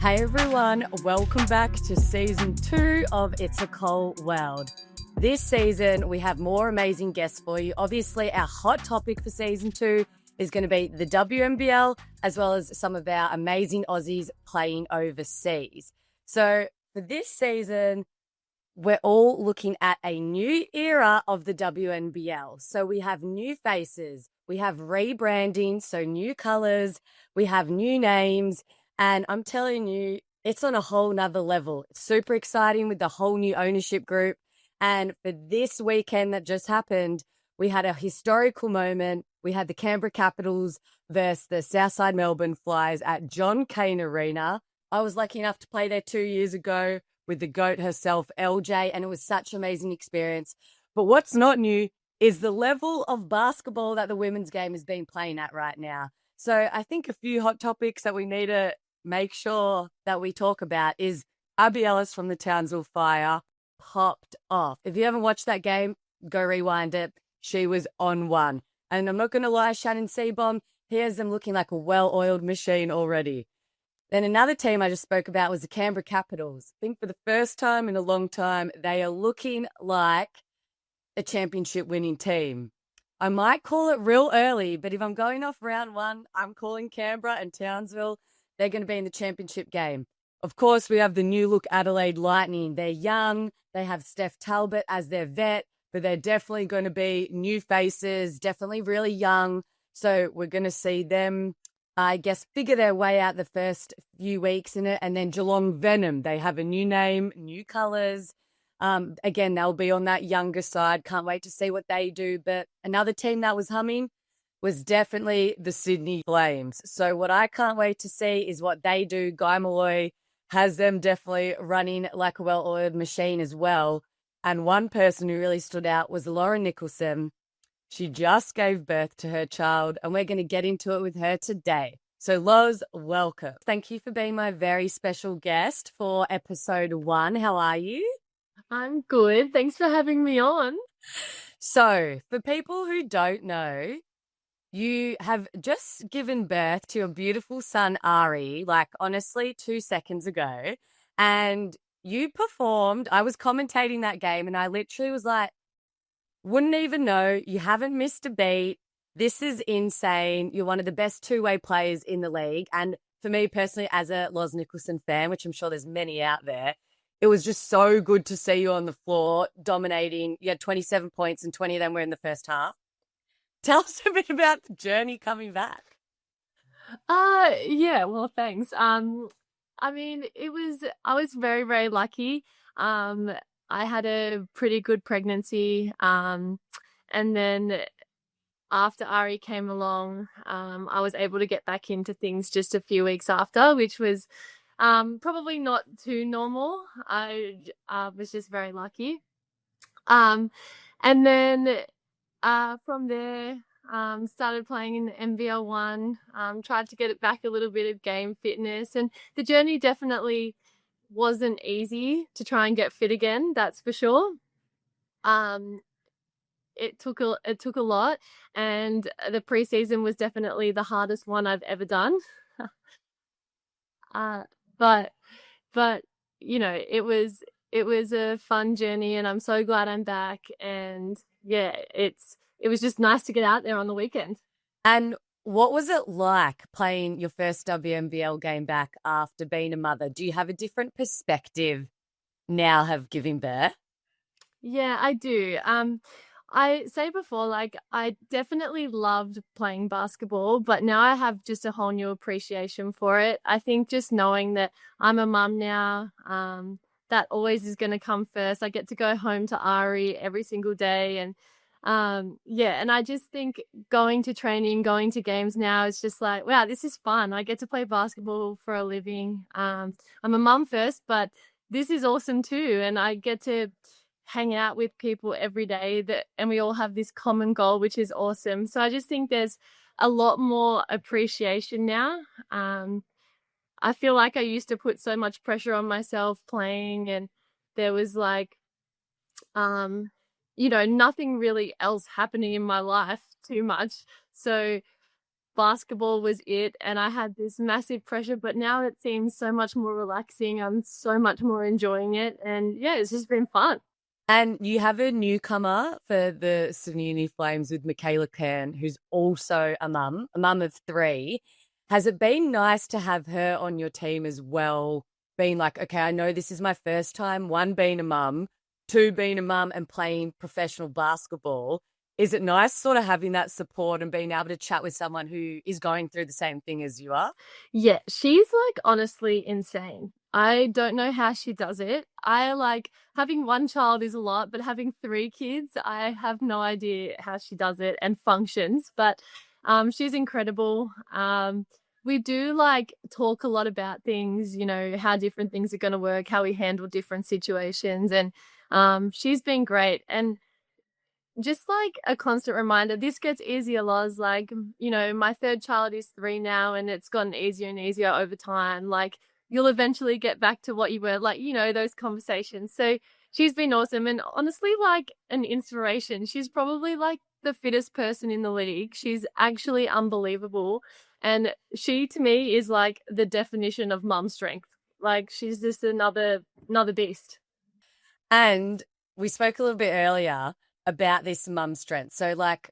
Hey everyone, welcome back to season 2 of It's a Cold World. This season, we have more amazing guests for you. Obviously, our hot topic for season 2 is going to be the WNBL, as well as some of our amazing Aussies playing overseas. So for this season, we're all looking at a new era of the WNBL. So we have new faces, we have rebranding, so new colors, we have new names, and I'm telling you, it's on a whole nother level. It's super exciting with the whole new ownership group. And for this weekend that just happened, we had a historical moment. We had the Canberra Capitals versus the Southside Melbourne Flyers at John Cain Arena. I was lucky enough to play there 2 years ago with the GOAT herself, LJ, and it was such an amazing experience. But what's not new is the level of basketball that the women's game has been playing at right now. So I think a few hot topics that we need to make sure that we talk about is Abby Ellis from the Townsville Fire popped off. If you haven't watched that game, go rewind it. She was on one. And I'm not going to lie, Shannon Seabom, he has them looking like a well-oiled machine already. Then another team I just spoke about was the Canberra Capitals. I think for the first time in a long time, they are looking like a championship winning team. I might call it real early, but if I'm going off round one, I'm calling Canberra and Townsville. They're going to be in the championship game. Of course, we have the new look Adelaide Lightning. They're young. They have Steph Talbot as their vet, but they're definitely going to be new faces, definitely really young. So we're going to see them, I guess, figure their way out the first few weeks in it. And then Geelong Venom, they have a new name, new colours. Again, they'll be on that younger side. Can't wait to see what they do. But another team that was humming was definitely the Sydney Flames. So what I can't wait to see is what they do. Guy Malloy has them definitely running like a well-oiled machine as well. And one person who really stood out was Lauren Nicholson. She just gave birth to her child, and we're going to get into it with her today. So, Loz, welcome. Thank you for being my very special guest for episode 1. How are you? I'm good. Thanks for having me on. So, for people who don't know, you have just given birth to your beautiful son, Ari, like honestly 2 seconds ago. And you performed, I was commentating that game, and I literally was like, wouldn't even know. You haven't missed a beat. This is insane. You're one of the best two-way players in the league. And for me personally, as a Loz Nicholson fan, which I'm sure there's many out there, it was just so good to see you on the floor dominating. You had 27 points and 20 of them were in the first half. Tell us a bit about the journey coming back. Yeah, well, thanks. I mean, I was very, very lucky. I had a pretty good pregnancy. And then after Ari came along, I was able to get back into things just a few weeks after, which was probably not too normal. I was just very lucky. And then from there, started playing in the NBL1, tried to get it back a little bit of game fitness, and the journey definitely wasn't easy to try and get fit again, that's for sure. It took a lot, and the preseason was definitely the hardest one I've ever done. But you know, it was a fun journey, and I'm so glad I'm back. And yeah, it was just nice to get out there on the weekend. And what was it like playing your first WNBL game back after being a mother? Do you have a different perspective now have given birth? Yeah, I do. I say before, like, I definitely loved playing basketball, but now I have just a whole new appreciation for it. I think just knowing that I'm a mum now, that always is going to come first. I get to go home to Ari every single day, and yeah, and I just think going to training, going to games now is just like, wow, this is fun. I get to play basketball for a living. I'm a mum first, but this is awesome too, and I get to hang out with people every day and we all have this common goal, which is awesome. So I just think there's a lot more appreciation now. I feel like I used to put so much pressure on myself playing, and there was like, nothing really else happening in my life too much. So basketball was it, and I had this massive pressure, but now it seems so much more relaxing. I'm so much more enjoying it, and yeah, it's just been fun. And you have a newcomer for the Sydney Uni Flames with Michaela Kern, who's also a mum of three. Has it been nice to have her on your team as well? Being like, okay, I know this is my first time, one, being a mum, two, being a mum and playing professional basketball. Is it nice sort of having that support and being able to chat with someone who is going through the same thing as you are? Yeah, she's like honestly insane. I don't know how she does it. I like having one child is a lot, but having three kids, I have no idea how she does it and functions. But she's incredible. We do like talk a lot about things, you know, how different things are going to work, how we handle different situations, and she's been great. And just like a constant reminder, this gets easier, Loz. Like, you know, my third child is 3 now, and it's gotten easier and easier over time. Like, you'll eventually get back to what you were, like, you know, those conversations. So she's been awesome and honestly, like, an inspiration. She's probably like the fittest person in the league. She's actually unbelievable. And she, to me, is like the definition of mum strength. Like, she's just another beast. And we spoke a little bit earlier about this mum strength. So, like,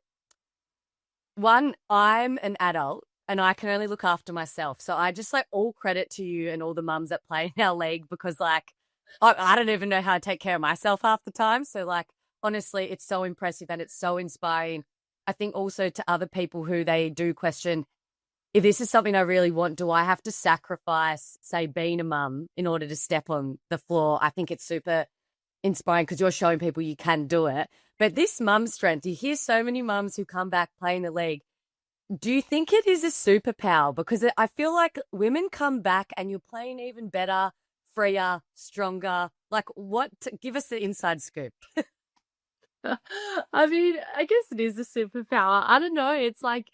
one, I'm an adult and I can only look after myself. So I just like all credit to you and all the mums that play in our league because, like, I don't even know how to take care of myself half the time. So, like, honestly, it's so impressive and it's so inspiring. I think also to other people who they do question, if this is something I really want, do I have to sacrifice, say, being a mum in order to step on the floor? I think it's super inspiring because you're showing people you can do it. But this mum strength, you hear so many mums who come back playing the league. Do you think it is a superpower? Because I feel like women come back and you're playing even better, freer, stronger. Like, give us the inside scoop. I mean, I guess it is a superpower. I don't know. It's like,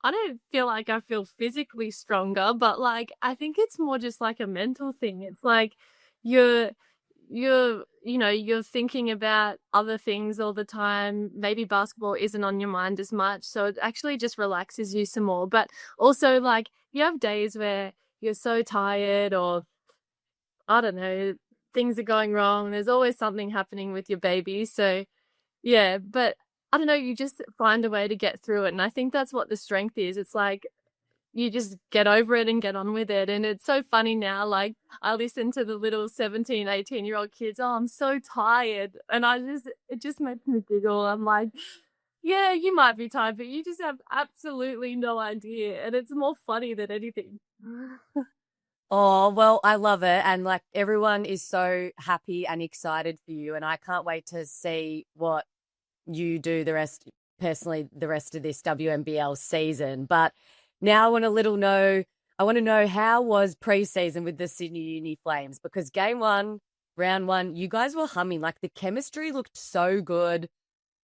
I don't feel like I feel physically stronger, but like, I think it's more just like a mental thing. It's like you're, you're thinking about other things all the time. Maybe basketball isn't on your mind as much. So it actually just relaxes you some more. But also, like, you have days where you're so tired or, I don't know, things are going wrong. There's always something happening with your baby. So, yeah, but I don't know, you just find a way to get through it. And I think that's what the strength is. It's like you just get over it and get on with it. And it's so funny now. Like, I listen to the little 17, 18-year-old kids. Oh, I'm so tired. And it just makes me giggle. I'm like, yeah, you might be tired, but you just have absolutely no idea. And it's more funny than anything. Oh, well, I love it. And like everyone is so happy and excited for you. And I can't wait to see what you do the rest of this WNBL season. But now I want to know how was preseason with the Sydney Uni Flames? Because game one, round one, you guys were humming. Like the chemistry looked so good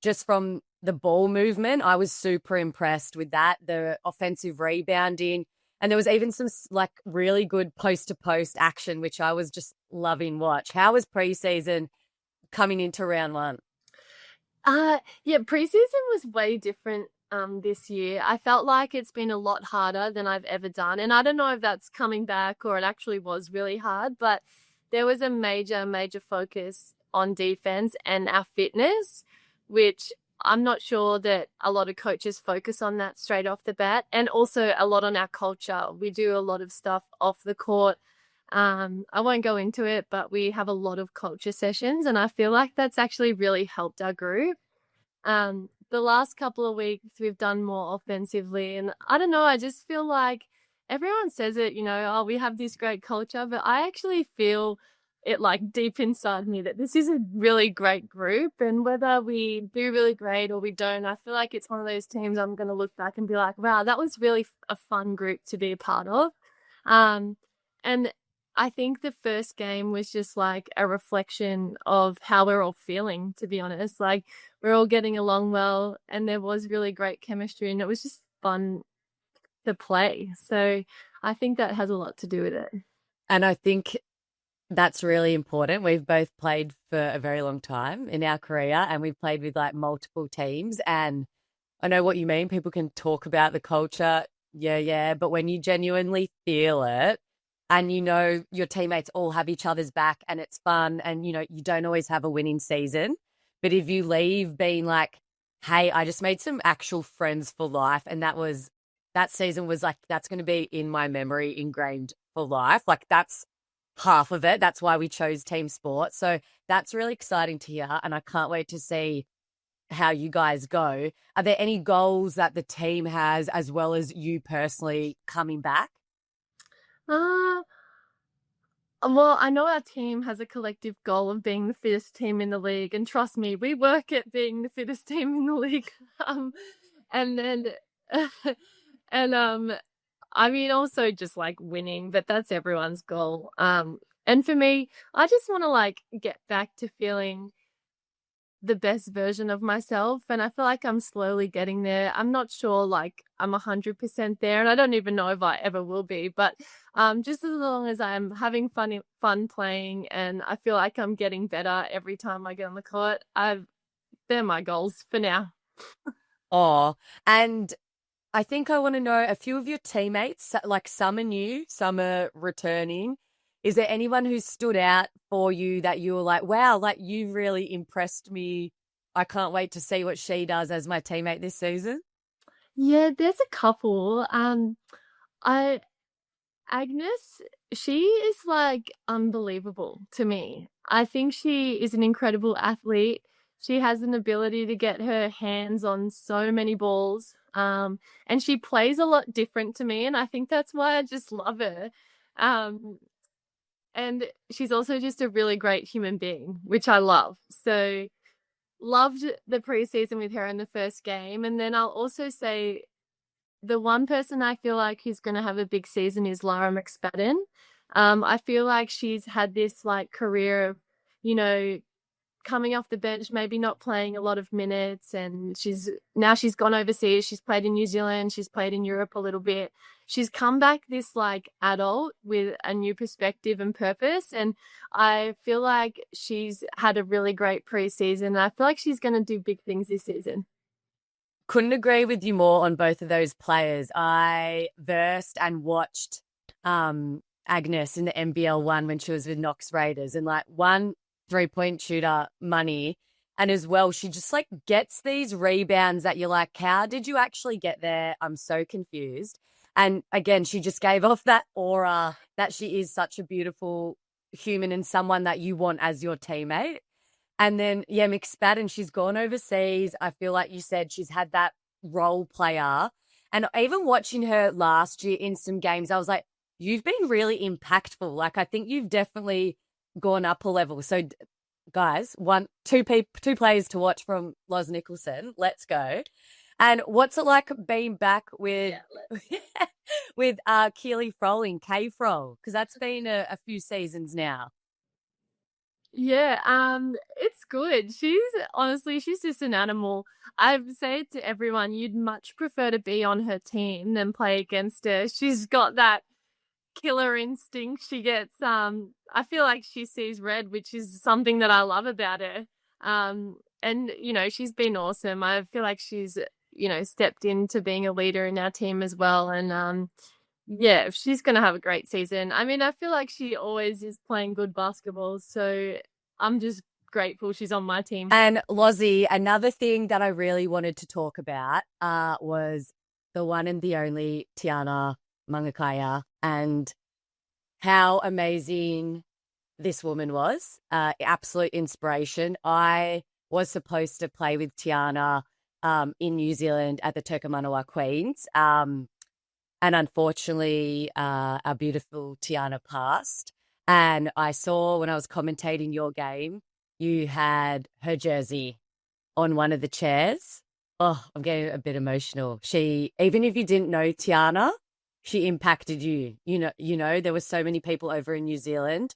just from the ball movement. I was super impressed with that. The offensive rebounding. And there was even some like really good post to post action, which I was just loving watch. How was preseason coming into round one? Yeah, preseason was way different this year. I felt like it's been a lot harder than I've ever done. And I don't know if that's coming back or it actually was really hard, but there was a major focus on defense and our fitness, which I'm not sure that a lot of coaches focus on that straight off the bat, and also a lot on our culture. We do a lot of stuff off the court. I won't go into it, but we have a lot of culture sessions, and I feel like that's actually really helped our group. The last couple of weeks we've done more offensively, and I don't know, I just feel like everyone says it, you know, oh, we have this great culture, but I actually feel it like deep inside me that this is a really great group, and whether we do really great or we don't, I feel like it's one of those teams I'm going to look back and be like, wow, that was really a fun group to be a part of. And I think the first game was just like a reflection of how we're all feeling, to be honest. Like, we're all getting along well, and there was really great chemistry, and it was just fun to play. So I think that has a lot to do with it. And I think that's really important. We've both played for a very long time in our career, and we've played with like multiple teams. And I know what you mean. People can talk about the culture. Yeah, yeah. But when you genuinely feel it and you know your teammates all have each other's back and it's fun and you don't always have a winning season. But if you leave being like, hey, I just made some actual friends for life and that season was like that's gonna be in my memory ingrained for life. Like that's half of it. That's why we chose team sport. So that's really exciting to hear and I can't wait to see how you guys go. Are there any goals that the team has as well as you personally coming back? Uh, well, I know our team has a collective goal of being the fittest team in the league, and trust me, we work at being the fittest team in the league. Um, and then, and I mean, also just like winning, but that's everyone's goal. And for me, I just want to like get back to feeling the best version of myself, and I feel like I'm slowly getting there. I'm not sure like I'm 100% there, and I don't even know if I ever will be, but just as long as I'm having fun playing and I feel like I'm getting better every time I get on the court, I've they're my goals for now. Oh, and I think I want to know a few of your teammates, like some are new, some are returning. Is there anyone who stood out for you that you were like, wow, like you really impressed me. I can't wait to see what she does as my teammate this season? Yeah, there's a couple. I Agnes, she is like unbelievable to me. I think she is an incredible athlete. She has an ability to get her hands on so many balls. And she plays a lot different to me, and I think that's why I just love her. Um, and she's also just a really great human being, which I love. So loved the preseason with her in the first game. And then I'll also say the one person I feel like who's going to have a big season is Lara McSpadden. I feel like she's had this like career of, you know, coming off the bench, maybe not playing a lot of minutes, and she's gone overseas. She's played in New Zealand. She's played in Europe a little bit. She's come back this like adult with a new perspective and purpose, and I feel like she's had a really great preseason. I feel like she's going to do big things this season. Couldn't agree with you more on both of those players. I versed and watched Agnes in the NBL one when she was with Knox Raiders and like one 3-point shooter money. And as well, she just like gets these rebounds that you're like, how did you actually get there? I'm so confused. And again, she just gave off that aura that she is such a beautiful human and someone that you want as your teammate. And then, yeah, McSpadden, she's gone overseas. I feel like you said she's had that role player. And even watching her last year in some games, I was like, you've been really impactful. Like, I think you've definitely gone up a level. So, guys, two players to watch from Los Nicholson. Let's go. And what's it like being back with with Keely Froling, K Frol? Because that's been a few seasons now. Yeah, it's good. She's just an animal. I've said to everyone, you'd much prefer to be on her team than play against her. She's got that killer instinct. I feel like she sees red, which is something that I love about her. And she's been awesome. I feel like she's, stepped into being a leader in our team as well. And yeah, she's going to have a great season. I mean, I feel like she always is playing good basketball, so I'm just grateful she's on my team. And Lozzie, another thing that I really wanted to talk about was the one and the only Tiana Mangakaya and how amazing this woman was. Absolute inspiration. I was supposed to play with Tiana in New Zealand at the Turkamanawa Queens. And unfortunately, our beautiful Tiana passed. And I saw when I was commentating your game, you had her jersey on one of the chairs. Oh, I'm getting a bit emotional. Even if you didn't know Tiana, she impacted you. There were so many people over in New Zealand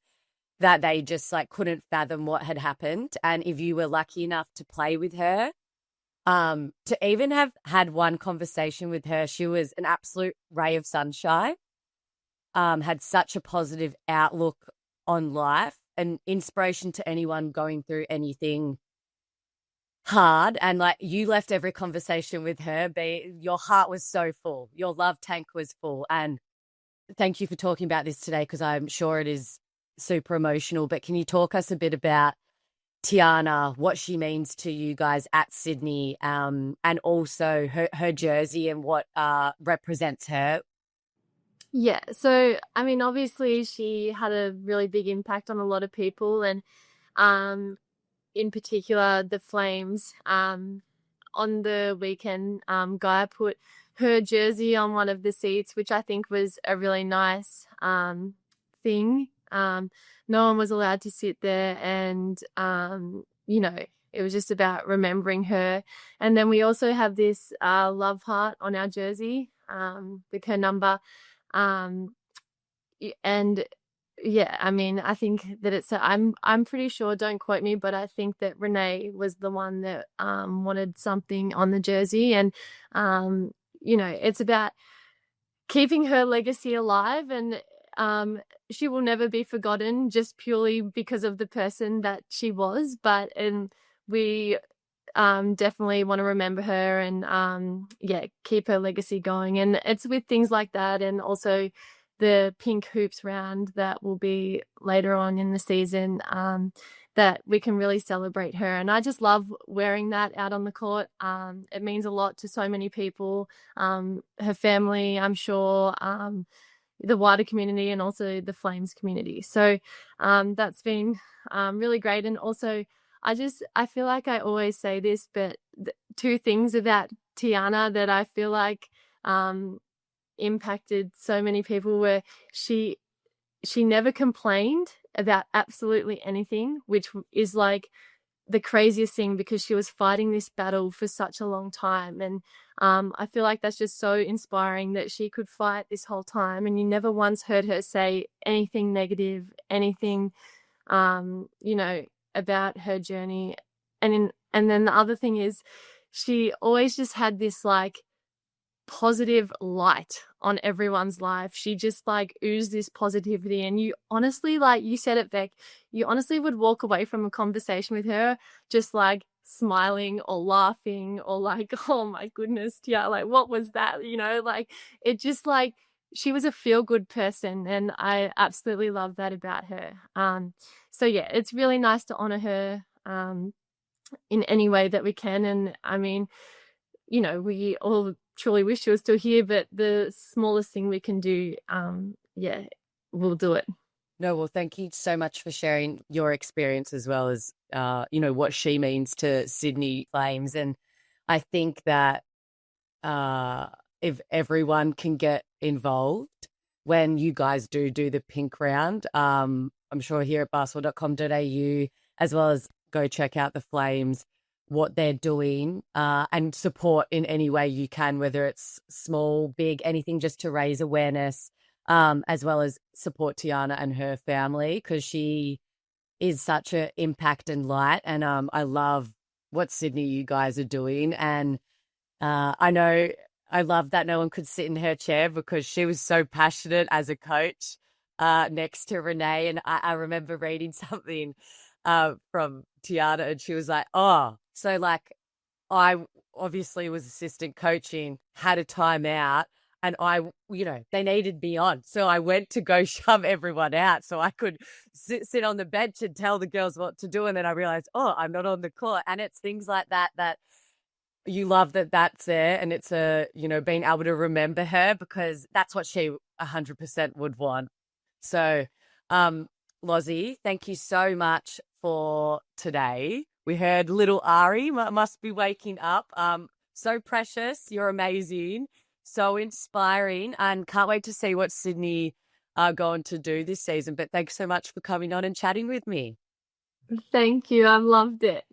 that they just like couldn't fathom what had happened. And if you were lucky enough to play with her, to even have had one conversation with her, she was an absolute ray of sunshine, had such a positive outlook on life and inspiration to anyone going through anything hard, and like you left every conversation with her be your heart was so full, your love tank was full. And thank you for talking about this today, because I'm sure it is super emotional. But can you talk us a bit about Tiana, what she means to you guys at Sydney, and also her jersey and what represents her? Yeah, so I mean, obviously, she had a really big impact on a lot of people, and um, in particular, the Flames. On the weekend, Guy put her jersey on one of the seats, which I think was a really nice thing. No one was allowed to sit there, and it was just about remembering her. And then we also have this love heart on our jersey with her number. Um, and yeah, I mean, I think that I'm pretty sure, don't quote me, but I think that Renee was the one that wanted something on the jersey. And it's about keeping her legacy alive, and she will never be forgotten just purely because of the person that she was. But and we definitely want to remember her, and keep her legacy going. And it's with things like that, and also the pink hoops round that will be later on in the season, that we can really celebrate her. And I just love wearing that out on the court. It means a lot to so many people, her family, I'm sure, the wider community, and also the Flames community. So that's been really great. And also, I feel like I always say this, but two things about Tiana that I feel like impacted so many people were she never complained about absolutely anything, which is like the craziest thing, because she was fighting this battle for such a long time. And I feel like that's just so inspiring, that she could fight this whole time, and you never once heard her say anything negative, anything about her journey. And then the other thing is, she always just had this like positive light on everyone's life. She just like oozed this positivity, and you honestly, like you said it, Beck, you honestly would walk away from a conversation with her just like smiling or laughing, or like, oh my goodness, yeah, like what was that? Like it just like she was a feel good person, and I absolutely love that about her. So yeah, it's really nice to honor her in any way that we can. And I mean, we all truly wish she was still here, but the smallest thing we can do, we'll do it. No, well, thank you so much for sharing your experience, as well as, what she means to Sydney Flames. And I think that if everyone can get involved when you guys do the pink round, I'm sure here at basketball.com.au, as well as go check out the Flames, what they're doing, and support in any way you can, whether it's small, big, anything, just to raise awareness, as well as support Tiana and her family, because she is such an impact and light. And I love what Sydney you guys are doing. And I know I love that no one could sit in her chair, because she was so passionate as a coach next to Renee. And I remember reading something from Tiana, and she was like, oh, so like I obviously was assistant coaching, had a timeout, and they needed me on. So I went to go shove everyone out so I could sit on the bench and tell the girls what to do. And then I realized, oh, I'm not on the court. And it's things like that you love, that's there. And it's being able to remember her, because that's what she 100% would want. So, Lozzie, thank you so much for today. We heard little Ari must be waking up. So precious. You're amazing. So inspiring, and can't wait to see what Sydney are going to do this season. But thanks so much for coming on and chatting with me. Thank you. I've loved it.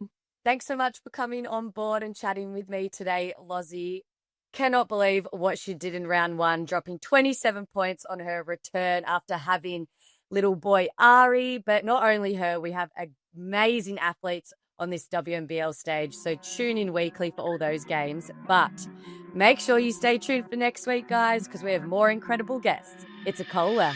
Thanks so much for coming on board and chatting with me today, Lozzie. Cannot believe what she did in round one, dropping 27 points on her return after having little boy Ari. But not only her, we have amazing athletes on this WNBL stage. So tune in weekly for all those games. But make sure you stay tuned for next week, guys, because we have more incredible guests. It's a Cole Well.